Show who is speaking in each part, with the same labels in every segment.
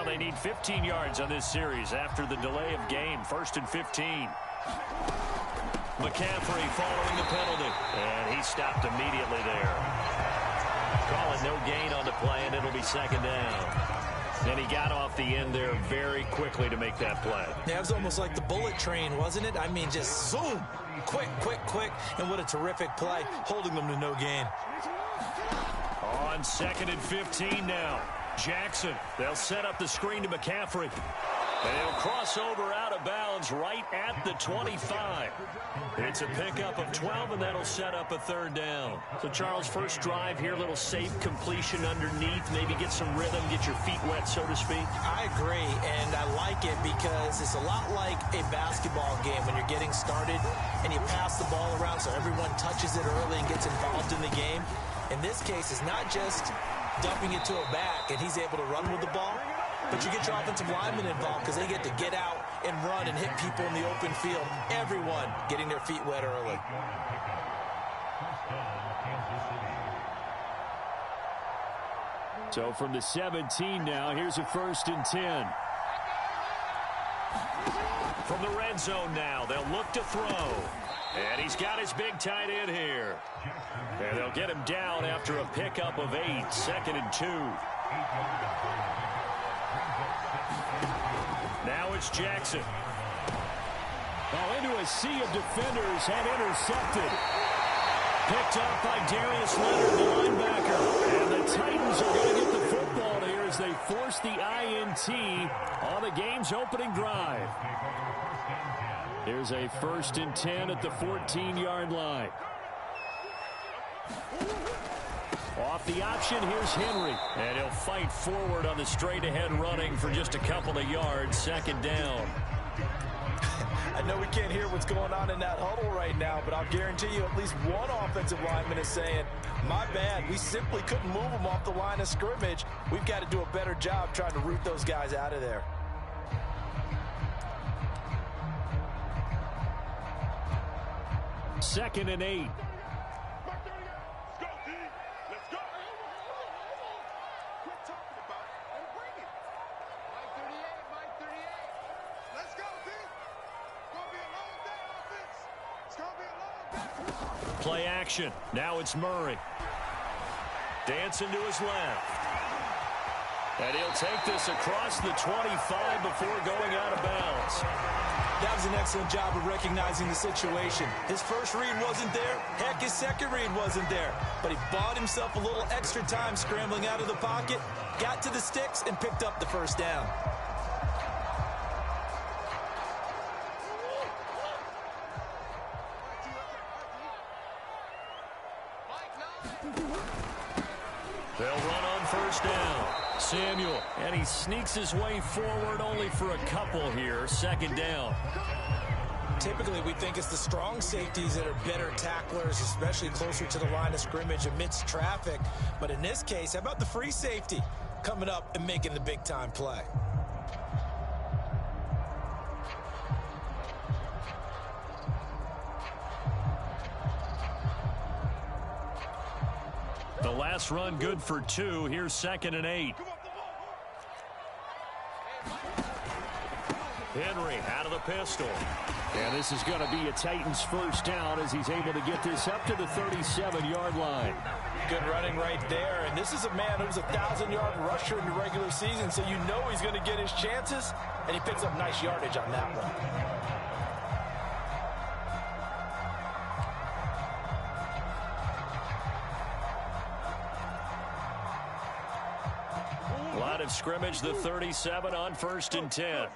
Speaker 1: they need 15 yards on this series after the delay of game. 1st and 15. McCaffrey following the penalty. And he stopped immediately there. Call it no gain on the play, and it'll be 2nd down. And he got off the end there very quickly to make that play.
Speaker 2: Yeah, it was almost like the bullet train, wasn't it? I mean, just zoom. Quick, quick, quick. And what a terrific play, holding them to no gain.
Speaker 1: On 2nd and 15 now. Jackson, they'll set up the screen to McCaffrey. And he'll cross over out of bounds right at the 25. It's a pickup of 12, and that'll set up a 3rd down.
Speaker 3: So, Charles, first drive here, little safe completion underneath. Maybe get some rhythm, get your feet wet, so to speak.
Speaker 2: I agree, and I like it because it's a lot like a basketball game when you're getting started and you pass the ball around so everyone touches it early and gets involved in the game. In this case, it's not just dumping it to a back and he's able to run with the ball, but you get your offensive linemen involved because they get to get out and run and hit people in the open field. Everyone getting their feet wet early.
Speaker 1: So from the 17 now, here's a 1st and 10. From the red zone now, they'll look to throw. And he's got his big tight end here. And they'll get him down after a pickup of 8, 2nd and 2. Now it's Jackson. Into a sea of defenders and intercepted. Picked up by Darius Leonard, the linebacker. And the Titans are going to get the football here as they force the INT on the game's opening drive. Here's a 1st and 10 at the 14-yard line. Off the option, here's Henry. And he'll fight forward on the straight-ahead running for just a couple of yards. 2nd down.
Speaker 2: I know we can't hear what's going on in that huddle right now, but I'll guarantee you at least one offensive lineman is saying, my bad, we simply couldn't move them off the line of scrimmage. We've got to do a better job trying to root those guys out of there.
Speaker 1: Second and 8. Play action. Now it's Murray. Dancing to his left. And he'll take this across the 25 before going out of bounds.
Speaker 2: That was an excellent job of recognizing the situation. His first read wasn't there. Heck, his second read wasn't there. But he bought himself a little extra time scrambling out of the pocket, got to the sticks, and picked up the 1st down.
Speaker 1: They'll run on 1st down. Samuel, and he sneaks his way forward only for a couple here. 2nd down.
Speaker 2: Typically, we think it's the strong safeties that are better tacklers, especially closer to the line of scrimmage amidst traffic. But in this case, how about the free safety coming up and making the big-time play?
Speaker 1: The last run good for 2. Here's 2nd and 8. Henry out of the pistol. And this is going to be a Titans 1st down as he's able to get this up to the 37-yard line.
Speaker 2: Good running right there. And this is a man who's a 1,000-yard rusher in the regular season, so you know he's going to get his chances, and he picks up nice yardage on that one.
Speaker 1: Line of scrimmage, the 37 on 1st and 10.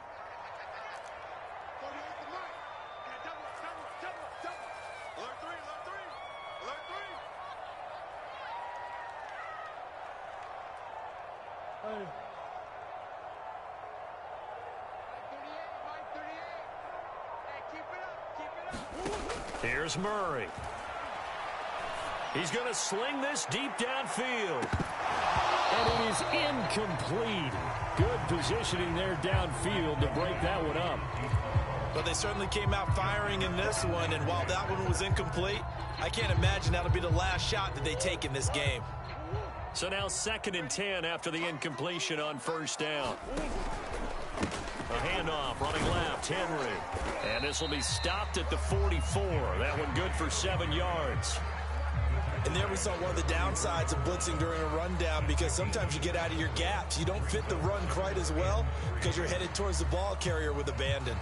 Speaker 1: Here's Murray. He's going to sling this deep downfield. And it is incomplete. Good positioning there downfield to break that one up.
Speaker 2: But they certainly came out firing in this one, and while that one was incomplete, I can't imagine that'll be the last shot that they take in this game.
Speaker 1: So now 2nd and 10 after the incompletion on first down. A handoff, running left, Henry. And this will be stopped at the 44. That one good for 7 yards.
Speaker 2: And there we saw one of the downsides of blitzing during a rundown, because sometimes you get out of your gaps. You don't fit the run quite as well because you're headed towards the ball carrier with abandon.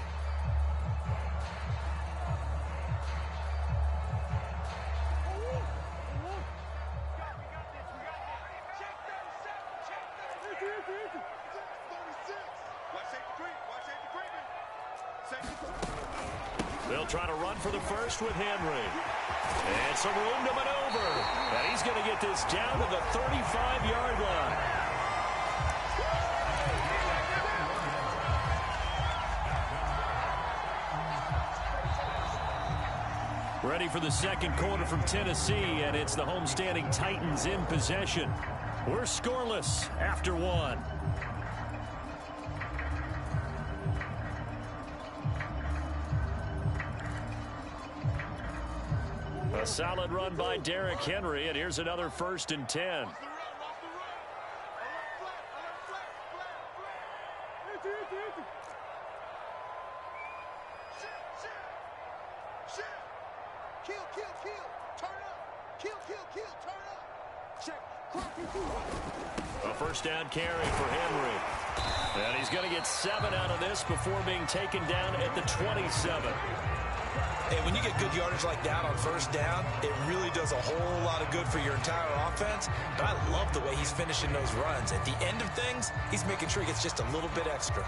Speaker 1: They'll try to run for the first with Henry. And some room to maneuver. And he's going to get this down to the 35-yard line. Ready for the second quarter from Tennessee, and it's the homestanding Titans in possession. We're scoreless after 1. A solid run by Derrick Henry, and here's another 1st and 10. A first down carry for Henry. And he's going to get 7 out of this before being taken down at the 27.
Speaker 2: Hey, when you get good yardage like that on first down, it really does a whole lot of good for your entire offense. But I love the way he's finishing those runs. At the end of things, he's making sure he gets just a little bit extra.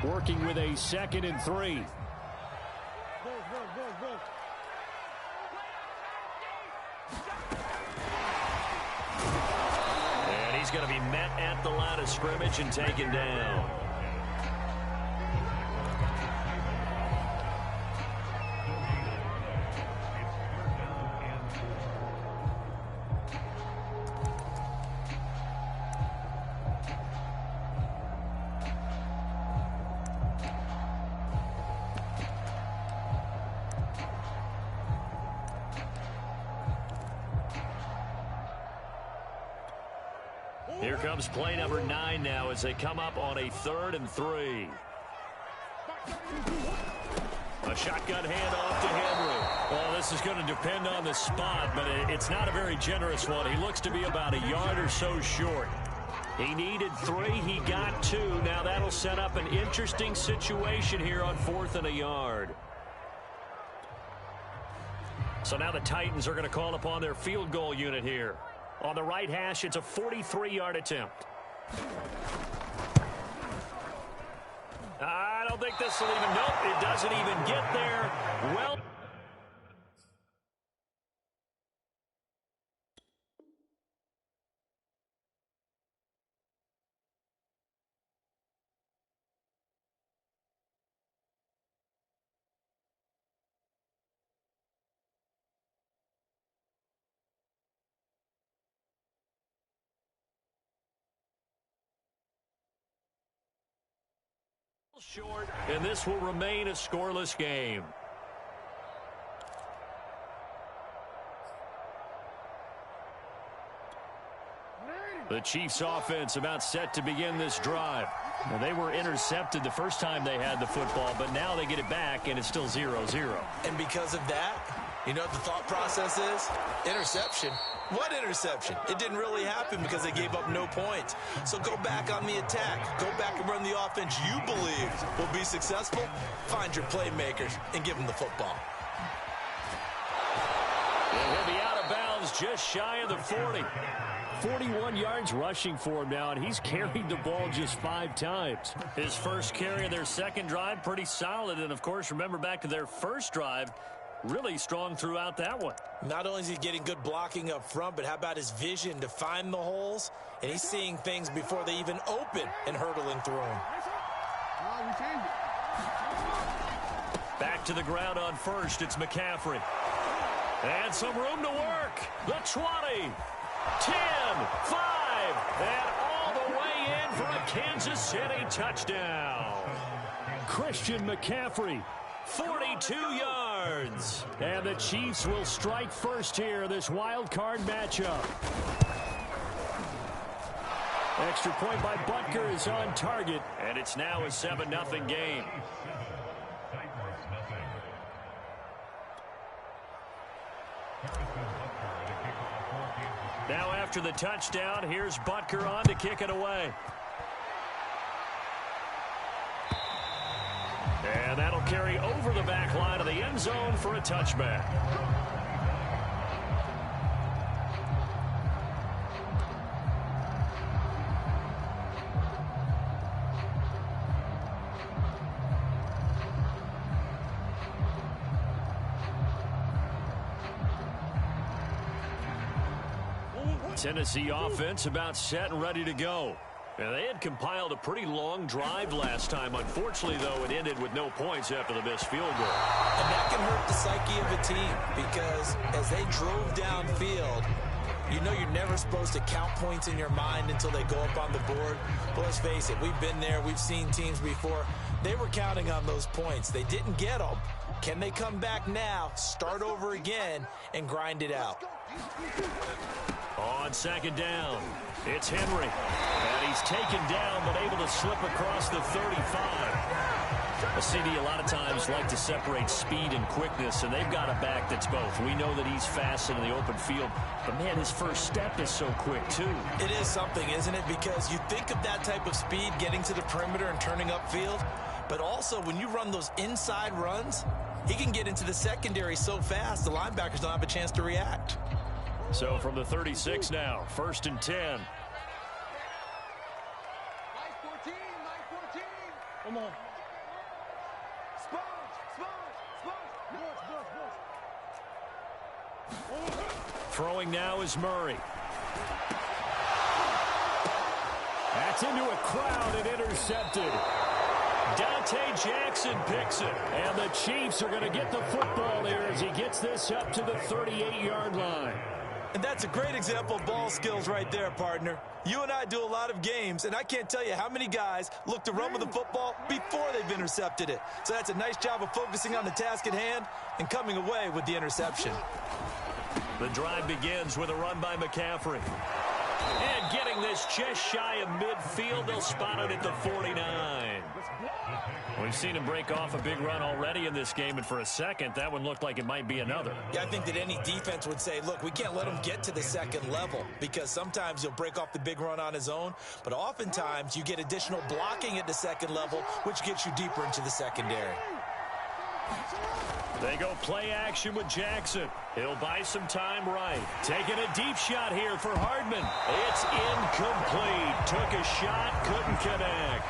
Speaker 1: Working with a 2nd and 3. And he's going to be met at the line of scrimmage and taken down. Here comes play number 9 now as they come up on a 3rd and 3. A shotgun handoff to Henry. Well, this is going to depend on the spot, but it's not a very generous one. He looks to be about a yard or so short. He needed 3. He got 2. Now that'll set up an interesting situation here on 4th and a yard. So now the Titans are going to call upon their field goal unit here. On the right hash, it's a 43-yard attempt. I don't think this will even, nope, it doesn't even get there. Well, short, and this will remain a scoreless game. The Chiefs offense about set to begin this drive. Well, they were intercepted the first time they had the football, but now they get it back, and it's still 0-0.
Speaker 2: And because of that, you know what the thought process is? Interception. What interception? It didn't really happen because they gave up no points. So go back on the attack. Go back and run the offense you believe will be successful. Find your playmakers and give them the football.
Speaker 1: And he'll be out of bounds just shy of the 40. 41 yards rushing for him now, and he's carried the ball just 5 times. His first carry of their second drive, pretty solid. And, of course, remember back to their first drive, really strong throughout that one.
Speaker 2: Not only is he getting good blocking up front, but how about his vision to find the holes? And he's seeing things before they even open and hurdling through them.
Speaker 1: Back to the ground on first, it's McCaffrey. And some room to work. The 20. 10, 5, and all the way in for a Kansas City touchdown. Christian McCaffrey, 42 yards. And the Chiefs will strike first here, this wild card matchup. Extra point by Butker is on target, and it's now a 7-0 game. Now after the touchdown, here's Butker on to kick it away. And that'll carry over the back line of the end zone for a touchback. Tennessee offense about set and ready to go. And they had compiled a pretty long drive last time. Unfortunately, though, it ended with no points after the missed field goal.
Speaker 2: And that can hurt the psyche of a team because as they drove downfield, you know you're never supposed to count points in your mind until they go up on the board. But let's face it, we've been there. We've seen teams before. They were counting on those points. They didn't get them. Can they come back now, start over again, and grind it out?
Speaker 1: On second down, it's Henry. And he's taken down but able to slip across the 35. A CD a lot of times like to separate speed and quickness, and they've got a back that's both. We know that he's fast in the open field, but man, his first step is so quick too.
Speaker 2: It is something, isn't it? Because you think of that type of speed getting to the perimeter and turning upfield, but also when you run those inside runs, he can get into the secondary so fast the linebackers don't have a chance to react.
Speaker 1: So from the 36 now, 1st and 10.
Speaker 4: Nice 14, nice 14. Come on.
Speaker 1: Throwing now is Murray. That's into a crowd and intercepted. Dante Jackson picks it. And the Chiefs are going to get the football here as he gets this up to the 38-yard line.
Speaker 2: And that's a great example of ball skills right there, partner. You and I do a lot of games, and I can't tell you how many guys look to run with the football before they've intercepted it. So that's a nice job of focusing on the task at hand and coming away with the interception.
Speaker 1: The drive begins with a run by McCaffrey. And getting this just shy of midfield, they'll spot it at the 49. We've seen him break off a big run already in this game, and for a second, that one looked like it might be another.
Speaker 2: Yeah, I think that any defense would say, look, we can't let him get to the second level because sometimes he'll break off the big run on his own, but oftentimes you get additional blocking at the second level, which gets you deeper into the secondary.
Speaker 1: They go play action with Jackson. He'll buy some time right. Taking a deep shot here for Hardman. It's incomplete. Took a shot, couldn't connect.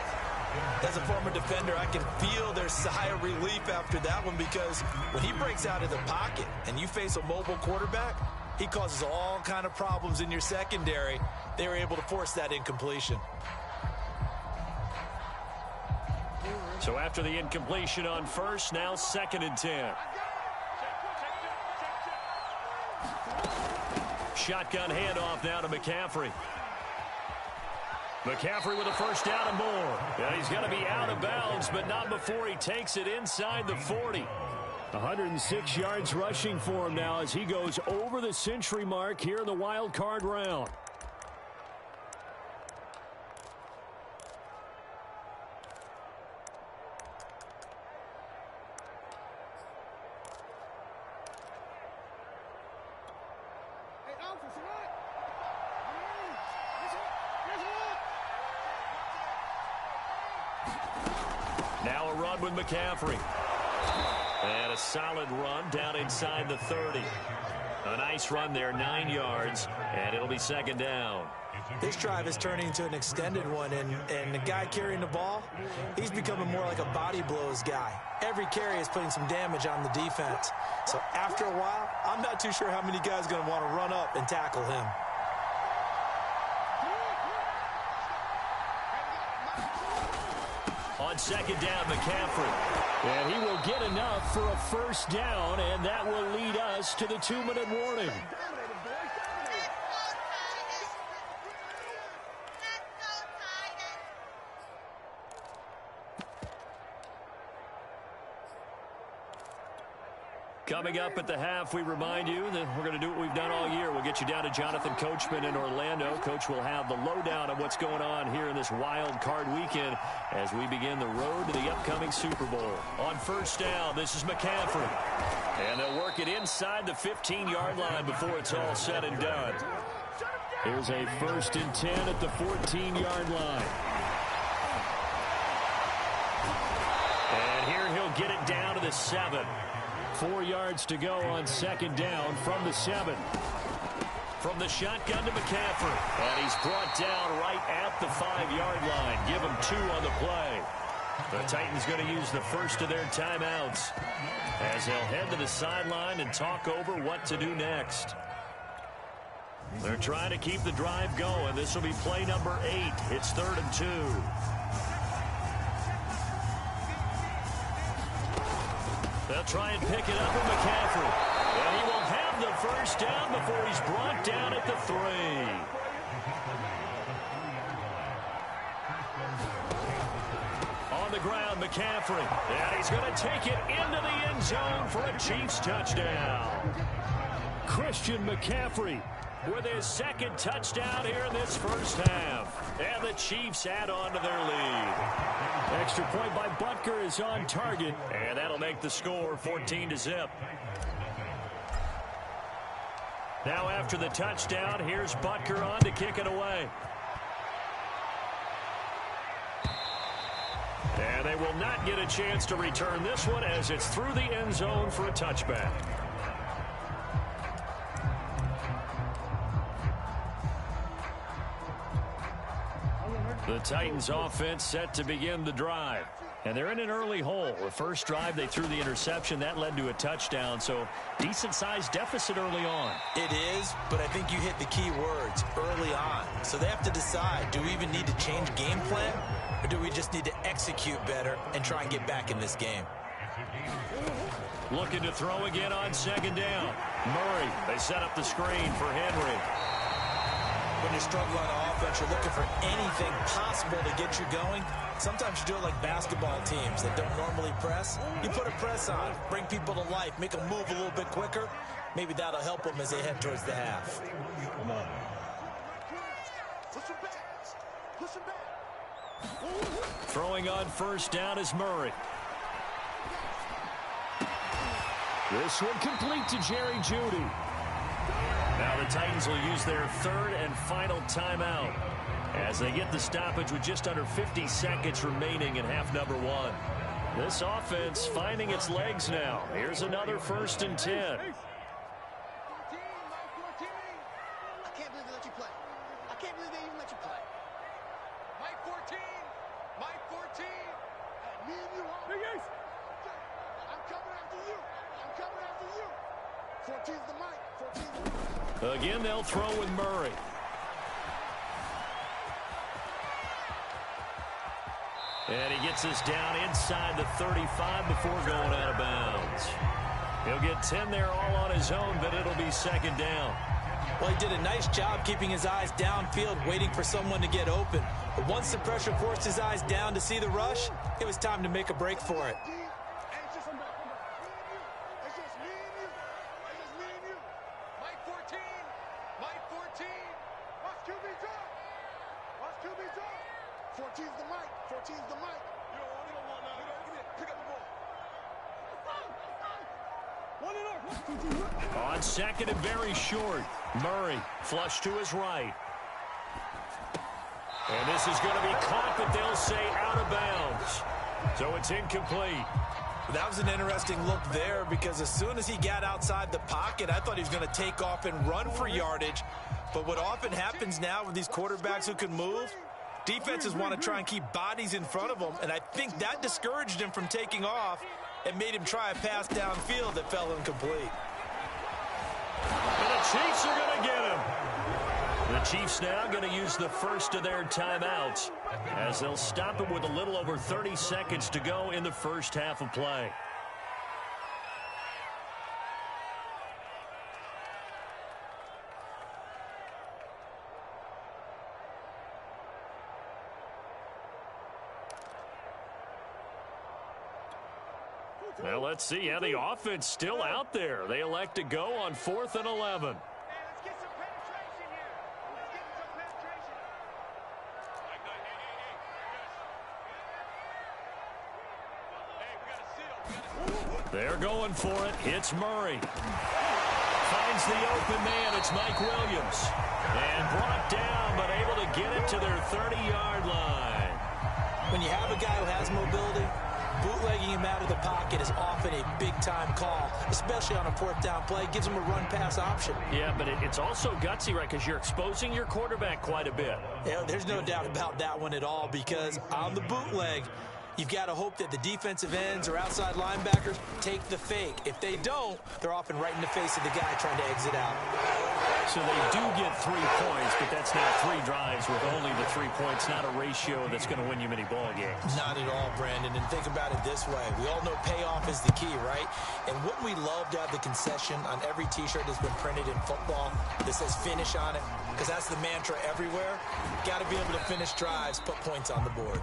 Speaker 2: As a former defender, I can feel their sigh of relief after that one because when he breaks out of the pocket and you face a mobile quarterback, he causes all kind of problems in your secondary. They were able to force that incompletion.
Speaker 1: So after the incompletion on first, now 2nd and 10. Shotgun handoff now to McCaffrey. McCaffrey with a first down and more. Yeah, he's going to be out of bounds, but not before he takes it inside the 40. 106 yards rushing for him now as he goes over the century mark here in the wild card round. Now a run with McCaffrey. And a solid run down inside the 30. A nice run there, 9 yards, and it'll be 2nd down.
Speaker 2: This drive is turning into an extended one, and the guy carrying the ball, he's becoming more like a body blows guy. Every carry is putting some damage on the defense. So after a while, I'm not too sure how many guys are going to want to run up and tackle him.
Speaker 1: On 2nd down, McCaffrey. And he will get enough for a first down, and that will lead us to the 2-minute warning. Coming up at the half, we remind you that we're going to do what we've done all year. We'll get you down to Jonathan Coachman in Orlando. Coach will have the lowdown of what's going on here in this wild card weekend as we begin the road to the upcoming Super Bowl. On first down, this is McCaffrey. And they'll work it inside the 15-yard line before it's all said and done. Here's a 1st and 10 at the 14-yard line. And here he'll get it down to the 7. 4 yards to go on 2nd down from the 7. From the shotgun to McCaffrey. And he's brought down right at the 5-yard line. Give him 2 on the play. The Titans going to use the first of their timeouts as they'll head to the sideline and talk over what to do next. They're trying to keep the drive going. This will be play number 8. It's 3rd and 2. They'll try and pick it up with McCaffrey. And he will have the first down before he's brought down at the 3. On the ground, McCaffrey. And he's going to take it into the end zone for a Chiefs touchdown. Christian McCaffrey with his 2nd touchdown here in this first half. And the Chiefs add on to their lead. Extra point by Butker is on target. And that'll make the score 14-0. Now after the touchdown, here's Butker on to kick it away. And they will not get a chance to return this one as it's through the end zone for a touchback. The Titans offense set to begin the drive. And they're in an early hole. The first drive, they threw the interception. That led to a touchdown. So decent-sized deficit early on.
Speaker 2: It is, but I think you hit the key words, early on. So they have to decide, do we even need to change game plan? Or do we just need to execute better and try and get back in this game?
Speaker 1: Looking to throw again on 2nd down. Murray, they set up the screen for Henry.
Speaker 2: When you're struggling on offense, you're looking for anything possible to get you going. Sometimes you do it like basketball teams that don't normally press. You put a press on, bring people to life, make them move a little bit quicker. Maybe that'll help them as they head towards the half.
Speaker 4: Come on. Push him back. Push him back.
Speaker 1: Throwing on 1st down is Murray. This one complete to Jerry Jeudy. Now the Titans will use their 3rd and final timeout as they get the stoppage with just under 50 seconds remaining in half number 1. This offense finding its legs now. Here's another 1st and 10.
Speaker 4: 14, Mike 14. I can't believe they let you play. I can't believe they even let you play. Mike 14. Mike 14. Me and you, huh? I'm coming after you. I'm coming after you. 14's the Mike. 14's the Mike.
Speaker 1: Again, they'll throw with Murray. And he gets us down inside the 35 before going out of bounds. He'll get 10 there all on his own, but it'll be 2nd down.
Speaker 2: Well, he did a nice job keeping his eyes downfield, waiting for someone to get open. But once the pressure forced his eyes down to see the rush, it was time to make a break for it.
Speaker 1: On 2nd and very short, Murray flush to his right. And this is going to be caught, but they'll say out of bounds. So it's incomplete.
Speaker 2: That was an interesting look there because as soon as he got outside the pocket, I thought he was going to take off and run for yardage. But what often happens now with these quarterbacks who can move, defenses want to try and keep bodies in front of them, and I think that discouraged him from taking off and made him try a pass downfield that fell incomplete.
Speaker 1: And the Chiefs are going to get him. The Chiefs now going to use the first of their timeouts as they'll stop him with a little over 30 seconds to go in the first half of play. Well, let's see how the offense still out there. They elect to go on 4th and 11.
Speaker 4: Let's get some penetration here. Let's get some penetration.
Speaker 1: They're going for it. It's Murray. Finds the open man. It's Mike Williams. And brought down, but able to get it to their 30-yard line.
Speaker 2: When you have a guy who has mobility, bootlegging him out of the pocket is often a big-time call, especially on a 4th down play. Gives him a run-pass option.
Speaker 1: Yeah, but it's also gutsy, right, because you're exposing your quarterback quite a bit.
Speaker 2: Yeah, there's no doubt about that one at all, because on the bootleg, you've got to hope that the defensive ends or outside linebackers take the fake. If they don't, they're often right in the face of the guy trying to exit out.
Speaker 1: So they do get 3 points, but that's now 3 drives with only the 3 points, not a ratio that's going to win you many ball games.
Speaker 2: Not at all, Brandon. And think about it this way. We all know payoff is the key, right? And wouldn't we love to have the concession on every T-shirt that's been printed in football that says finish on it? Because that's the mantra everywhere. Got to be able to finish drives, put points on the board.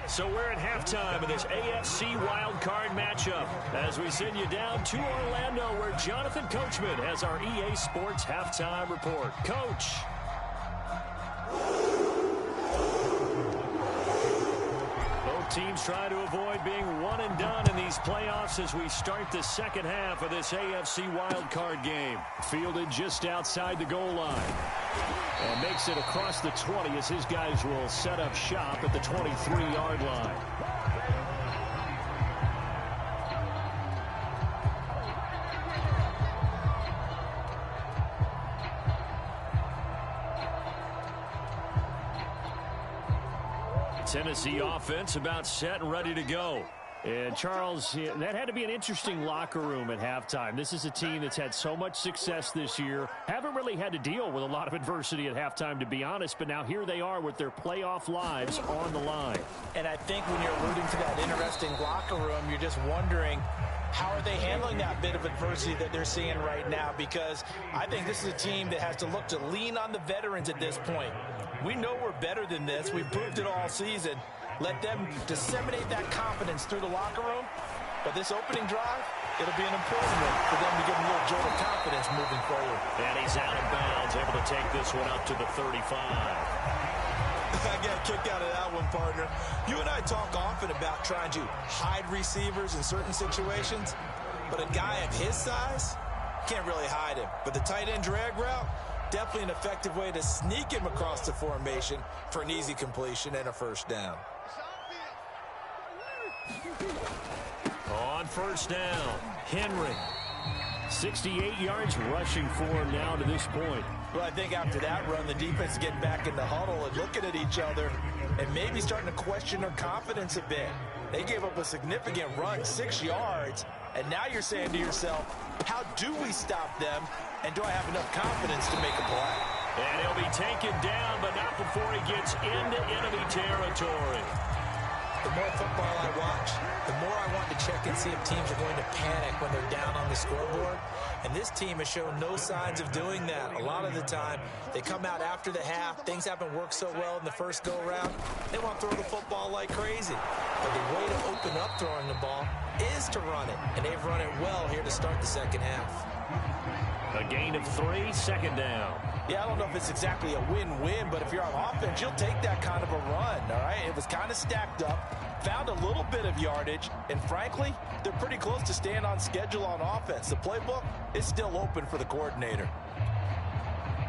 Speaker 1: So we're at halftime of this AFC wildcard matchup as we send you down to Orlando, where Jonathan Coachman has our EA Sports halftime report. Coach. Both teams try to avoid being one and done in these playoffs as we start the second half of this AFC wildcard game. Fielded just outside the goal line. And makes it across the 20 as his guys will set up shop at the 23-yard line. Tennessee offense about set and ready to go. And, Charles, that had to be an interesting locker room at halftime. This is a team that's had so much success this year. Haven't really had to deal with a lot of adversity at halftime, to be honest. But now here they are with their playoff lives on the line.
Speaker 2: And I think when you're alluding to that interesting locker room, you're just wondering, how are they handling that bit of adversity that they're seeing right now? Because I think this is a team that has to look to lean on the veterans at this point. We know we're better than this. We've proved it all season. Let them disseminate that confidence through the locker room. But this opening drive, it'll be an important one for them to get a little jolt of confidence moving forward.
Speaker 1: And he's out of bounds, able to take this one up to the 35.
Speaker 2: I got a kick out of that one, partner. You and I talk often about trying to hide receivers in certain situations, but a guy of his size can't really hide him. But the tight end drag route, definitely an effective way to sneak him across the formation for an easy completion and a first down.
Speaker 1: On first down, Henry. 68 yards rushing for him now to this point.
Speaker 2: Well, I think after that run, the defense is getting back in the huddle and looking at each other and maybe starting to question their confidence a bit. They gave up a significant run, 6 yards, and now you're saying to yourself, how do we stop them, and do I have enough confidence to make a play?
Speaker 1: And he'll be taken down, but not before he gets into enemy territory.
Speaker 2: The more football I watch, the more I want to check and see if teams are going to panic when they're down on the scoreboard. And this team has shown no signs of doing that. A lot of the time, they come out after the half. Things haven't worked so well in the first go-around. They want to throw the football like crazy. But the way to open up throwing the ball is to run it. And they've run it well here to start the second half.
Speaker 1: A gain of 3, second down.
Speaker 2: Yeah, I don't know if it's exactly a win-win, but if you're on offense, you'll take that kind of a run, all right? It was kind of stacked up, found a little bit of yardage, and frankly, they're pretty close to staying on schedule on offense. The playbook is still open for the coordinator.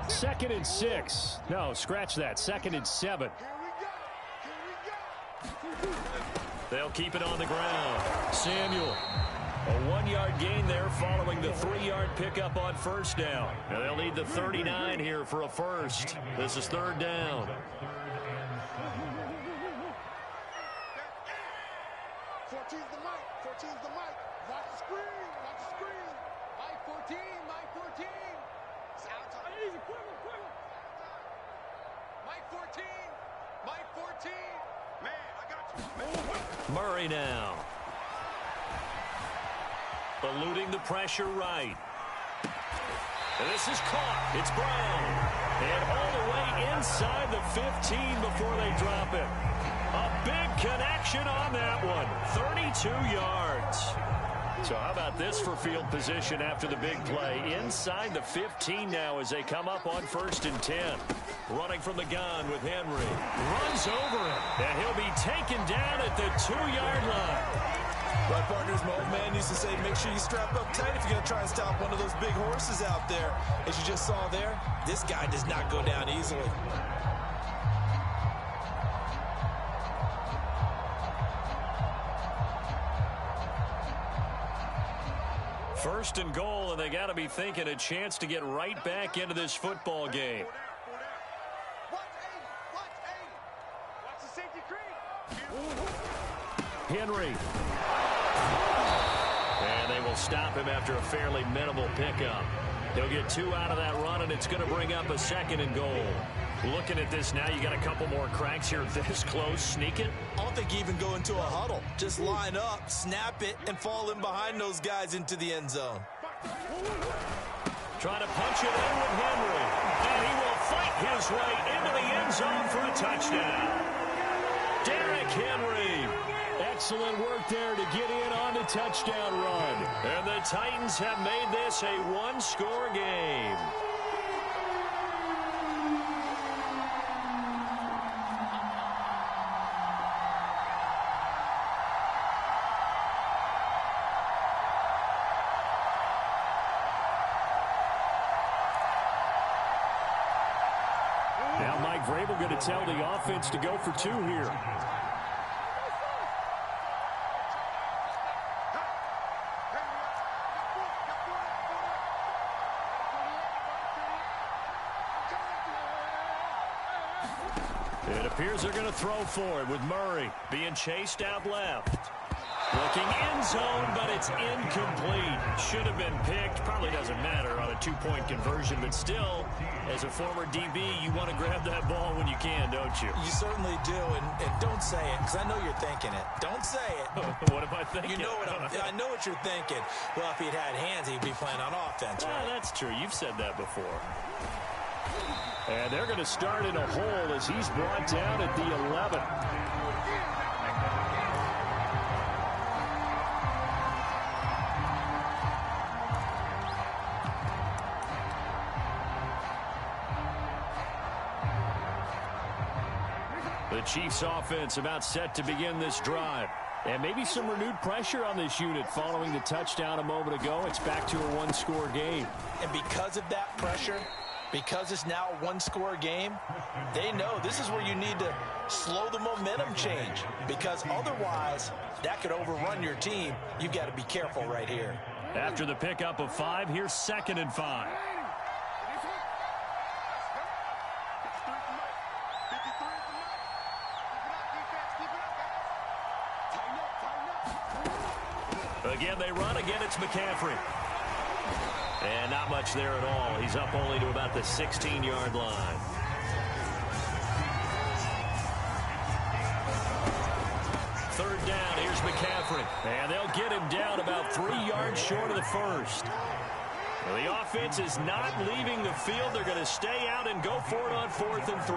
Speaker 1: 2nd and 6. No, scratch that. 2nd and 7. They'll keep it on the ground. Samuel. A 1-yard gain there following the 3-yard pickup on first down. Now they'll need the 39 here for a first. This is 3rd down.
Speaker 4: 14's the mic. 14's the mic. Watch the screen. Watch the screen. Mike 14. Mike 14. Sound time. Easy. Quiver. Mike 14. Mike 14. Man, I got you.
Speaker 1: Murray now. Eluding the pressure right. And this is caught. It's Brown. And all the way inside the 15 before they drop it. A big connection on that one. 32 yards. So how about this for field position after the big play? Inside the 15 now as they come up on 1st and 10. Running from the gun with Henry. Runs over him. And he'll be taken down at the 2-yard line.
Speaker 2: My partners, my old man used to say, make sure you strap up tight if you're going to try and stop one of those big horses out there. As you just saw there, this guy does not go down easily.
Speaker 1: First and goal, and they got to be thinking a chance to get right back into this football game.
Speaker 4: Watch the safety creep.
Speaker 1: Henry. And they will stop him after a fairly minimal pickup. He'll get 2 out of that run, and it's going to bring up a 2nd and goal. Looking at this now, you got a couple more cracks here this close. Sneak it.
Speaker 2: I don't think you even go into a huddle. Just line up, snap it, and fall in behind those guys into the end zone.
Speaker 1: Trying to punch it in with Henry. And he will fight his way into the end zone for a touchdown. Derrick Henry. Excellent work there to get in on the touchdown run. And the Titans have made this a 1-score game. Now Mike Vrabel going to tell the offense to go for 2 here. It appears they're going to throw for it with Murray being chased out left. Looking end zone, but it's incomplete. Should have been picked. Probably doesn't matter on a 2-point conversion, but still, as a former DB, you want to grab that ball when you can, don't you?
Speaker 2: You certainly do, and don't say it, because I know you're thinking it. Don't say it.
Speaker 1: What am I thinking?
Speaker 2: You know what I know what you're thinking. Well, if he'd had hands, he'd be playing on offense, right?
Speaker 1: That's true. You've said that before. And they're going to start in a hole as he's brought down at the 11. The Chiefs offense about set to begin this drive. And maybe some renewed pressure on this unit following the touchdown a moment ago. It's back to a 1-score game.
Speaker 2: And because of that pressure, because it's now a 1-score game, they know this is where you need to slow the momentum change. Because otherwise, that could overrun your team. You've got to be careful right here.
Speaker 1: After the pickup of 5, here's 2nd and 5. Again, they run. Again, it's McCaffrey. And not much there at all. He's up only to about the 16-yard line. Third down. Here's McCaffrey. And they'll get him down about 3 yards short of the first. Well, the offense is not leaving the field. They're going to stay out and go for it on 4th and 3.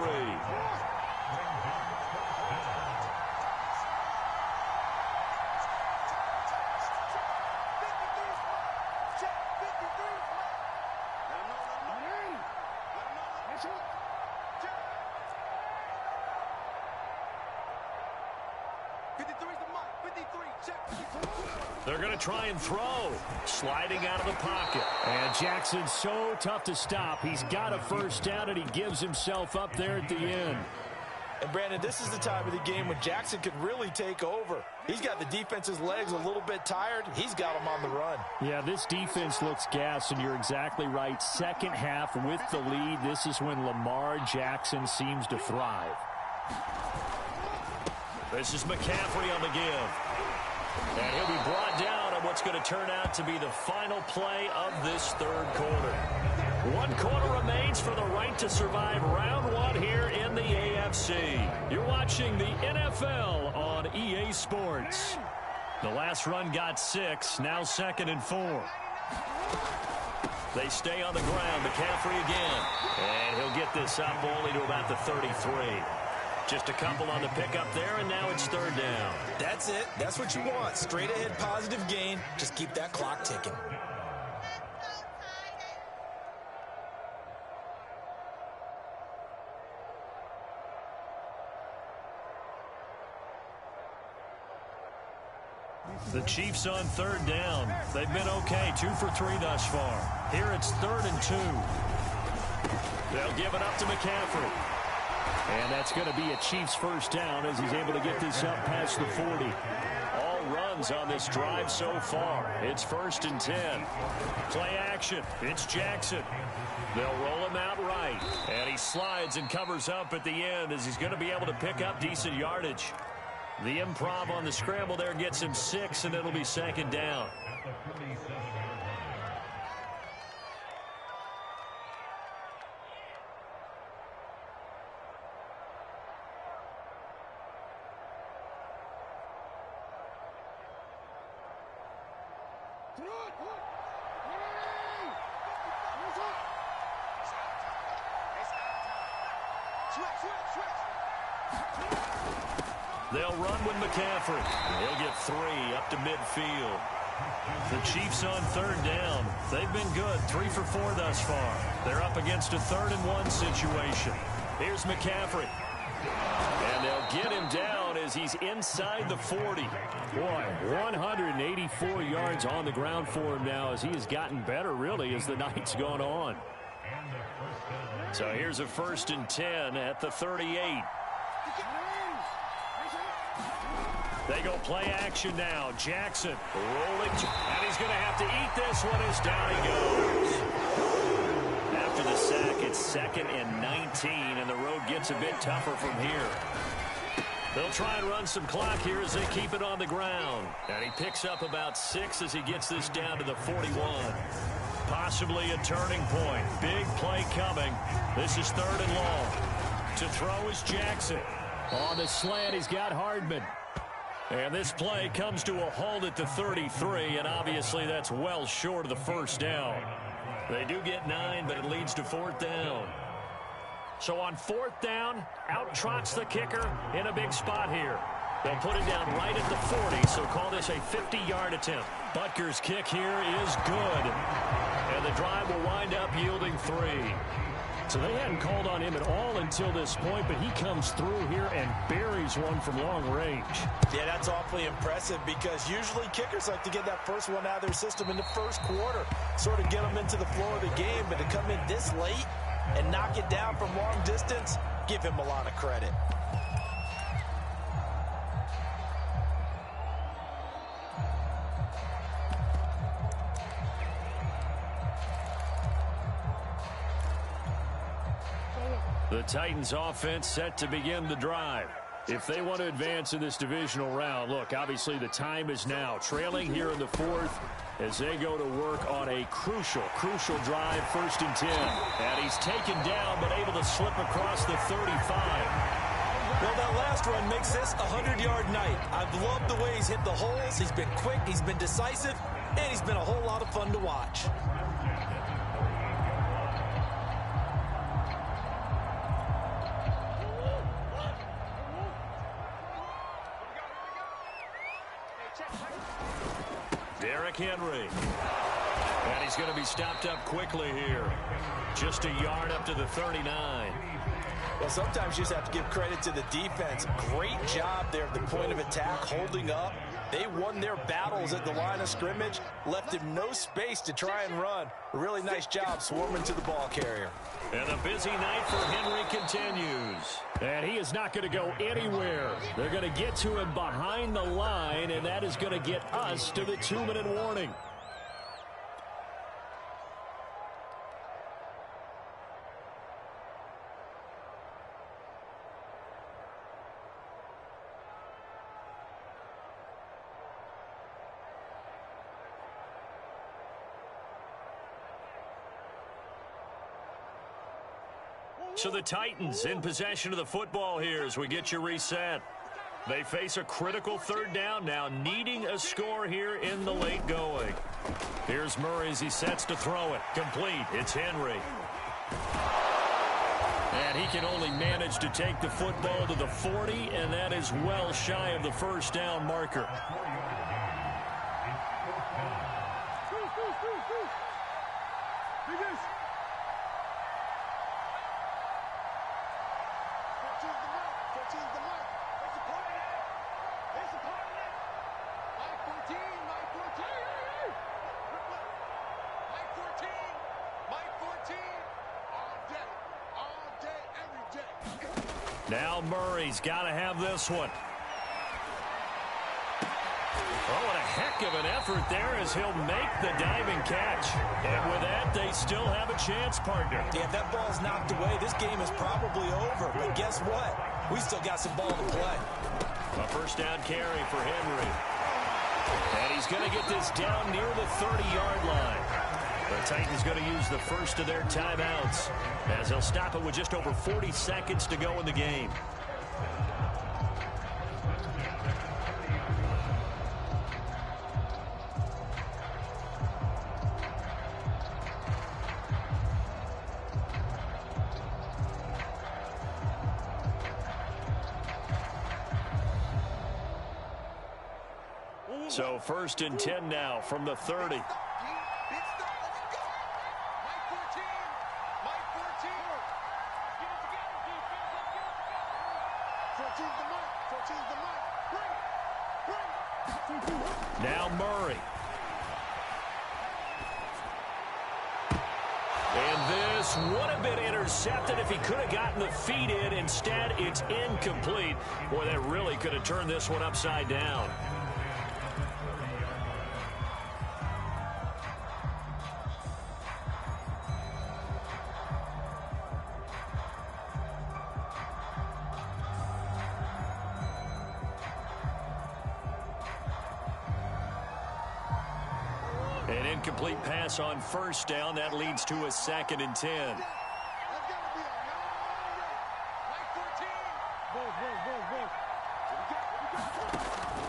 Speaker 1: They're going to try and throw. Sliding out of the pocket. And Jackson's so tough to stop. He's got a first down, and he gives himself up there at the end.
Speaker 2: And, Brandon, this is the time of the game when Jackson could really take over. He's got the defense's legs a little bit tired. He's got them on the run.
Speaker 1: Yeah, this defense looks gassed, and you're exactly right. Second half with the lead, this is when Lamar Jackson seems to thrive. This is McCaffrey on the give. And he'll be brought down on what's going to turn out to be the final play of this third quarter. 1 quarter remains for the right to survive round 1 here in the AFC. You're watching the NFL on EA Sports. The last run got 6, now 2nd and 4. They stay on the ground. McCaffrey again. And he'll get this up only to about the 33.
Speaker 3: Just a couple on the pickup there, and now it's third down.
Speaker 2: That's it. That's what you want. Straight ahead positive gain. Just keep that clock ticking.
Speaker 1: The Chiefs on third down. They've been okay, 2 for 3 thus far. Here it's 3rd and 2. They'll give it up to McCaffrey. And that's going to be a Chiefs first down as he's able to get this up past the 40. All runs on this drive so far. It's 1st and 10. Play action. It's Jackson. They'll roll him out right. And he slides and covers up at the end as he's going to be able to pick up decent yardage. The improv on the scramble there gets him 6, and it'll be 2nd down. They'll run with McCaffrey. He'll get 3 up to midfield. The Chiefs on 3rd down. They've been good, 3 for 4 thus far. They're up against a 3rd and 1 situation. Here's McCaffrey. And they'll get him down as he's inside the 40. Boy, 184 yards on the ground for him now as he has gotten better, really, as the night's gone on. So here's a 1st and 10 at the 38. They go play action now. Jackson rolling, and he's going to have to eat this one as down he goes. After the sack, it's 2nd and 19, and the road gets a bit tougher from here. They'll try and run some clock here as they keep it on the ground. And he picks up about 6 as he gets this down to the 41. Possibly a turning point. Big play coming. This is 3rd and long. To throw is Jackson. On the slant, he's got Hardman. And this play comes to a halt at the 33, and obviously that's well short of the 1st down. They do get 9, but it leads to 4th down. So on 4th down, out trots the kicker in a big spot here. They'll put it down right at the 40, so call this a 50-yard attempt. Butker's kick here is good. And the drive will wind up yielding 3. So they hadn't called on him at all until this point, but he comes through here and buries one from long range.
Speaker 2: Yeah, that's awfully impressive because usually kickers like to get that first one out of their system in the first quarter, sort of get them into the flow of the game, but to come in this late and knock it down from long distance, give him a lot of credit.
Speaker 1: The Titans offense set to begin the drive. If they want to advance in this divisional round, look, obviously the time is now. Trailing here in the 4th as they go to work on a crucial drive, 1st and 10. And he's taken down but able to slip across the 35.
Speaker 2: Well, that last run makes this a 100-yard night. I've loved the way he's hit the holes. He's been quick, he's been decisive, and he's been a whole lot of fun to watch.
Speaker 1: Derrick Henry. And he's going to be stopped up quickly here. Just a yard up to the 39.
Speaker 2: Well, sometimes you just have to give credit to the defense. Great job there at the point of attack, holding up. They won their battles at the line of scrimmage, left him no space to try and run. A really nice job swarming to the ball carrier.
Speaker 1: And a busy night for Henry continues. And he is not going to go anywhere. They're going to get to him behind the line, and that is going to get us to the 2-minute warning. So the Titans in possession of the football here as we get you reset. They face a critical 3rd down now, needing a score here in the late going. Here's Murray as he sets to throw it. Complete. It's Henry. And he can only manage to take the football to the 40, and that is well shy of the first down marker. Now Murray's got to have this one. Oh, what a heck of an effort there as he'll make the diving catch. And with that, they still have a chance, partner.
Speaker 2: Yeah, if that ball's knocked away, this game is probably over. But guess what? We still got some ball to play.
Speaker 1: A first down carry for Henry. And he's going to get this down near the 30-yard line. The Titans going to use the first of their timeouts as they'll stop it with just over 40 seconds to go in the game. So 1st and 10 now from the 30. Now Murray. And this would have been intercepted if he could have gotten the feet in. Instead, it's incomplete. Boy, that really could have turned this one upside down. An incomplete pass on first down. That leads to a 2nd and 10.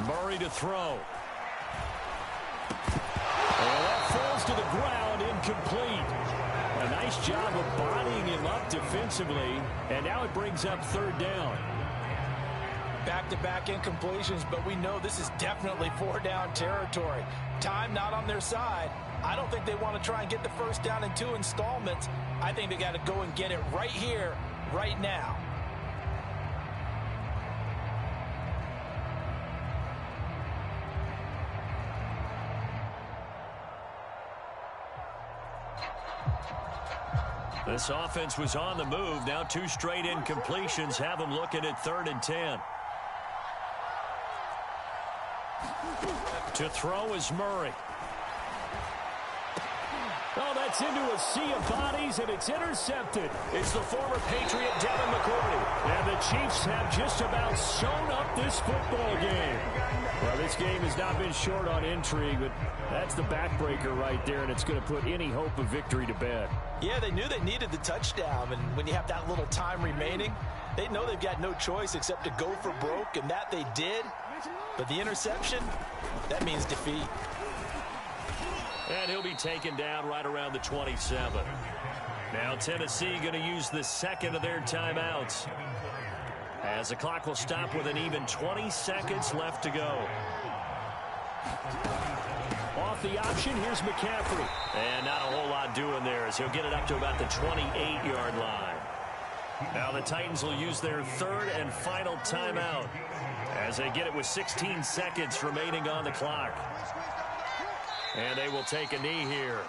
Speaker 1: Murray to throw. And that falls to the ground, incomplete. A nice job of bodying him up defensively. And now it brings up 3rd down.
Speaker 2: Back-to-back incompletions, but we know this is definitely 4-down territory. Time not on their side. I don't think they want to try and get the first down in 2 installments. I think they got to go and get it right here, right now.
Speaker 1: This offense was on the move. Now 2 straight incompletions have them looking at 3rd and 10. To throw is Murray. Oh, that's into a sea of bodies, and it's intercepted. It's the former Patriot Devin McCourty. And the Chiefs have just about sewn up this football game. Well, this game has not been short on intrigue, but that's the backbreaker right there, and it's going to put any hope of victory to bed.
Speaker 2: Yeah, they knew they needed the touchdown, and when you have that little time remaining, they know they've got no choice except to go for broke, and that they did. But the interception, that means defeat.
Speaker 1: And he'll be taken down right around the 27. Now Tennessee going to use the 2nd of their timeouts, as the clock will stop with an even 20 seconds left to go. Off the option, here's McCaffrey. And not a whole lot doing there as he'll get it up to about the 28-yard line. Now the Titans will use their 3rd and final timeout as they get it with 16 seconds remaining on the clock. And they will take a knee here.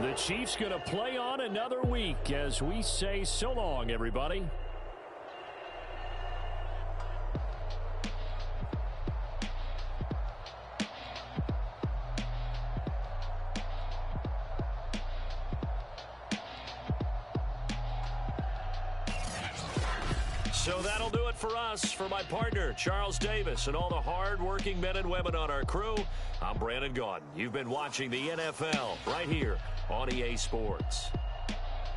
Speaker 1: The Chiefs going to play on another week as we say so long, everybody. So that'll do it for us. For my partner, Charles Davis, and all the hard-working men and women on our crew, I'm Brandon Gaudin. You've been watching the NFL right here on EA Sports.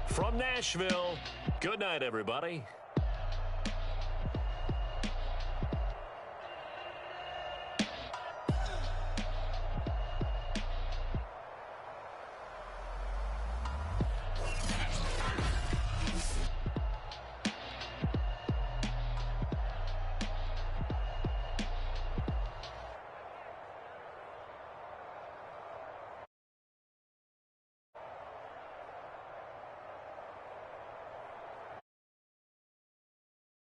Speaker 1: From Nashville, good night, everybody.